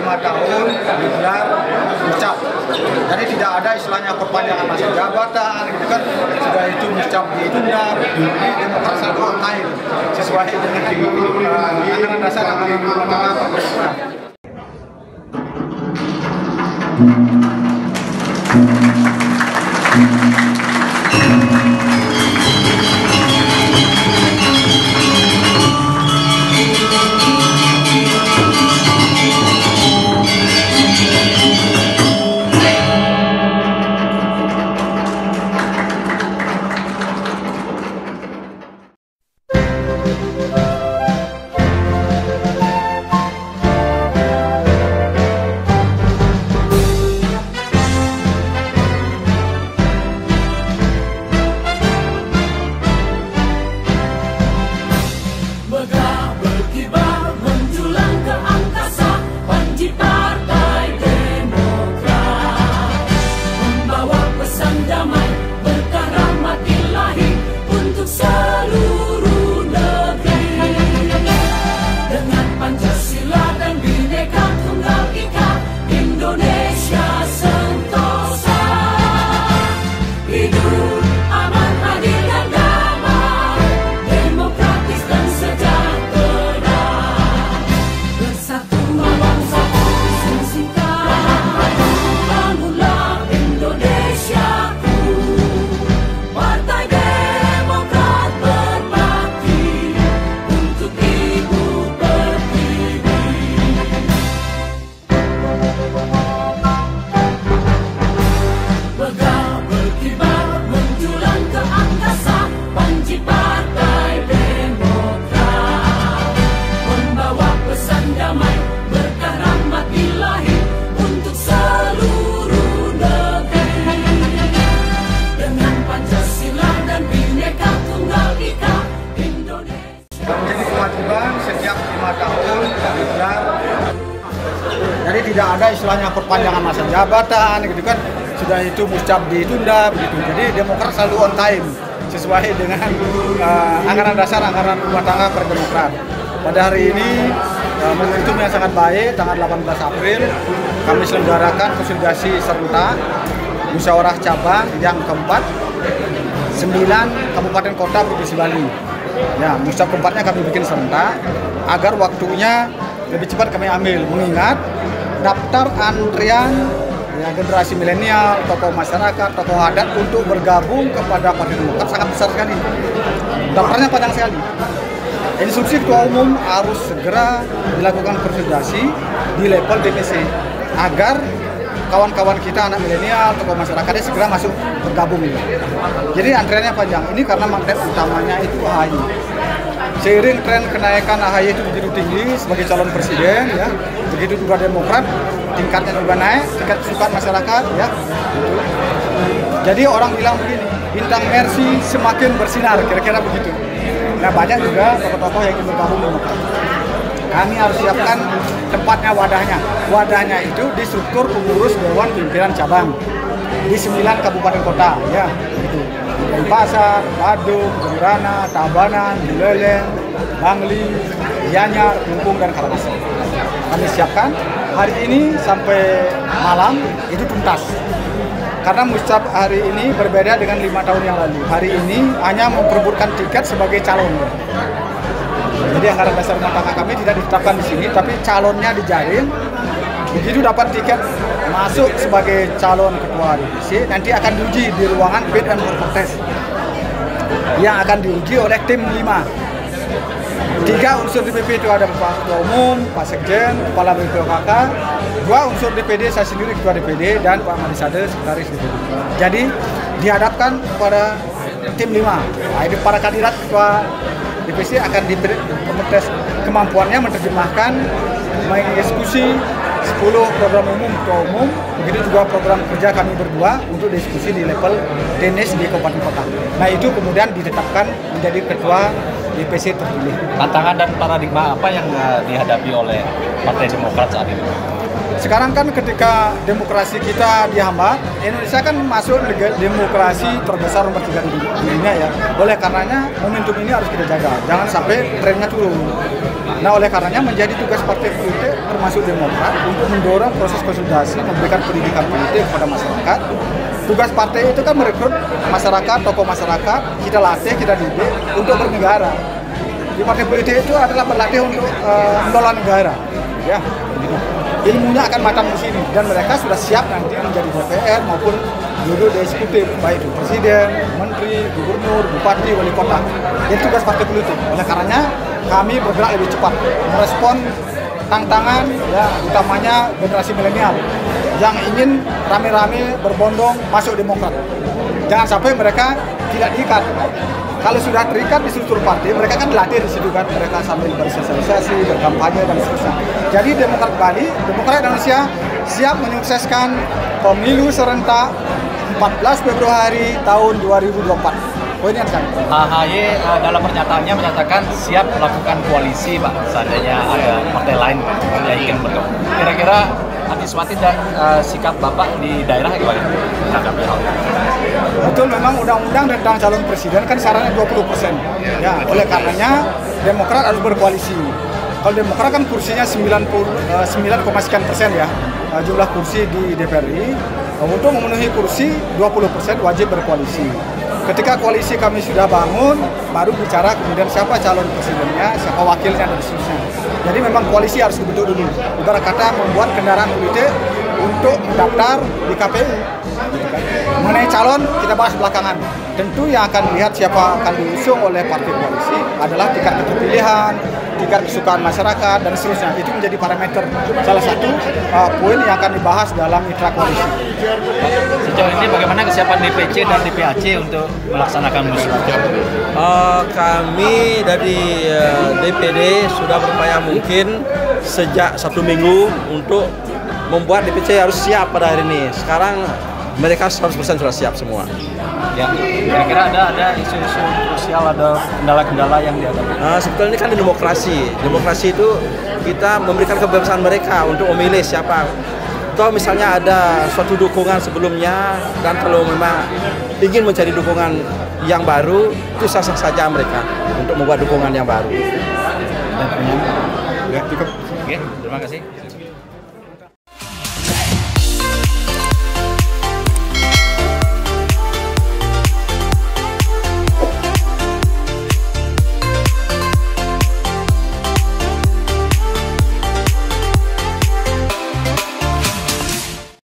5 tahun digelar muscap. Jadi tidak ada istilahnya perpanjangan masa jabatan, gitu kan. Sudah itu muscap ditunda, ini demokrasi on time sesuai dengan anggaran dasar anggaran rumah tangga. Setiap 5 tahun digelar. Jadi tidak ada istilahnya perpanjangan masa jabatan, gitu kan. Sudah itu muscap ditunda, begitu. Jadi Demokrat selalu on time sesuai dengan anggaran dasar anggaran rumah tangga Partai Demokrat. Pada hari ini momentum yang sangat baik, tanggal 18 April kami selenggarakan konsolidasi serentak musyawarah cabang yang keempat 9 kabupaten kota Provinsi Bali. Ya, musyawarah keempatnya kami bikin serentak agar waktunya lebih cepat kami ambil, mengingat daftar antrian ya, generasi milenial, tokoh masyarakat, tokoh adat untuk bergabung kepada Partai Demokrat sangat besar sekali. Daftarnya panjang sekali. Instruksi Ketua Umum harus segera dilakukan konsolidasi di level DPC agar kawan-kawan kita anak milenial, tokoh masyarakatnya segera masuk bergabung. Jadi antriannya panjang. Ini karena magnet utamanya itu AHY. Seiring tren kenaikan AHY itu begitu tinggi sebagai calon presiden, ya, begitu juga Demokrat tingkatnya juga naik, tingkat kesukaan masyarakat, ya. Jadi orang bilang begini, bintang Mercy semakin bersinar, kira-kira begitu. Nah, banyak juga tokoh-tokoh yang ingin bergabung Demokrat. Kami harus siapkan tempatnya, wadahnya. Wadahnya itu di struktur pengurus Dewan Pimpinan Cabang di 9 kabupaten kota, ya, gitu. Denpasar, Badung, Jembrana, Tabanan, Buleleng, Bangli, Gianyar, Kelungkung, dan Karangasem. Kami siapkan hari ini sampai malam itu tuntas. Karena muscap hari ini berbeda dengan 5 tahun yang lalu. Hari ini hanya memperebutkan tiket sebagai calon. Jadi anggaran dasar rumah tangga kami tidak ditetapkan di sini, tapi calonnya dijaring. Begitu dapat tiket masuk sebagai calon ketua DPC, nanti akan diuji di ruangan fit and proper test yang akan diuji oleh tim 5. 3 unsur DPP itu ada Pak Ketua Umum, Pak Sekjen, Kepala BPOKK, 2 unsur DPD, saya sendiri Ketua DPD, dan Pak Madisade, Sekretaris DPD. Jadi dihadapkan kepada tim 5. Nah, ini para kandidat Ketua DPC akan diberi tes kemampuannya menerjemahkan, mengeksekusi 10 program umum Ketua Umum, begitu juga program kerja kami berdua untuk diskusi di level DNS di kabupaten kota. Nah, itu kemudian ditetapkan menjadi ketua DPC terpilih. Tantangan dan paradigma apa yang dihadapi oleh Partai Demokrat saat ini? Sekarang kan ketika demokrasi kita dihambat, Indonesia kan masuk demokrasi terbesar nomor 3 di dunia, ya. Oleh karenanya momentum ini harus kita jaga, jangan sampai trennya turun. Nah, oleh karenanya menjadi tugas partai politik termasuk Demokrat untuk mendorong proses konsolidasi, memberikan pendidikan politik kepada masyarakat. Tugas partai itu kan merekrut masyarakat, tokoh masyarakat, kita latih, kita didik untuk bernegara. Di partai politik itu adalah berlatih untuk mengelola negara, ya. Gitu. Ilmunya akan matang di sini dan mereka sudah siap nanti menjadi DPR maupun duduk di eksekutif, baik itu presiden, menteri, gubernur, bupati, wali kota. Itu tugas partai politik. Oleh karenanya kami bergerak lebih cepat merespon tantangan, ya, utamanya generasi milenial yang ingin rame-rame berbondong masuk Demokrat. Jangan sampai mereka tidak diikat. Kalau sudah terikat di struktur partai, mereka kan dilatih di situ kan, mereka sambil bersosialisasi, berkampanye dan seterusnya. Jadi Demokrat Bali, Demokrat Indonesia siap menyukseskan pemilu serentak 14 Februari tahun 2024. Poin yang saya. AHY dalam pernyataannya menyatakan siap melakukan koalisi, Pak, seandainya ada partai lain yang ingin bergabung. Kira-kira antisipasi dan sikap Bapak di daerah gimana? Betul, memang undang-undang tentang calon presiden kan syaratnya 20%. Ya, oleh karenanya Demokrat harus berkoalisi. Kalau Demokrat kan kursinya 99,sekian% ya, jumlah kursi di DPR RI. Untuk memenuhi kursi 20% wajib berkoalisi. Ketika koalisi kami sudah bangun, baru bicara kemudian siapa calon presidennya, siapa wakilnya dan seterusnya. Jadi memang koalisi harus dibentuk dulu. Ibarat kata membuat kendaraan politik untuk mendaftar di KPU. Mengenai calon kita bahas belakangan. Tentu yang akan melihat siapa akan diusung oleh partai koalisi adalah tingkat keterpilihan, tingkat kesukaan masyarakat dan seterusnya. Itu menjadi parameter salah satu poin yang akan dibahas dalam mitra koalisi. Sejauh ini bagaimana kesiapan DPC dan DPAC untuk melaksanakan musim? Kami dari DPD sudah berupaya mungkin sejak 1 minggu untuk membuat DPC harus siap pada hari ini. Sekarang mereka 100% sudah siap semua. Ya, kira-kira ada isu-isu krusial, ada kendala-kendala yang dihadapi? Sebetulnya ini kan demokrasi. Demokrasi itu kita memberikan kebebasan mereka untuk memilih siapa. Atau misalnya ada suatu dukungan sebelumnya dan kalau memang ingin mencari dukungan yang baru, itu sah-sah saja mereka untuk membuat dukungan yang baru. Dan ya, cukup. Oke, terima kasih.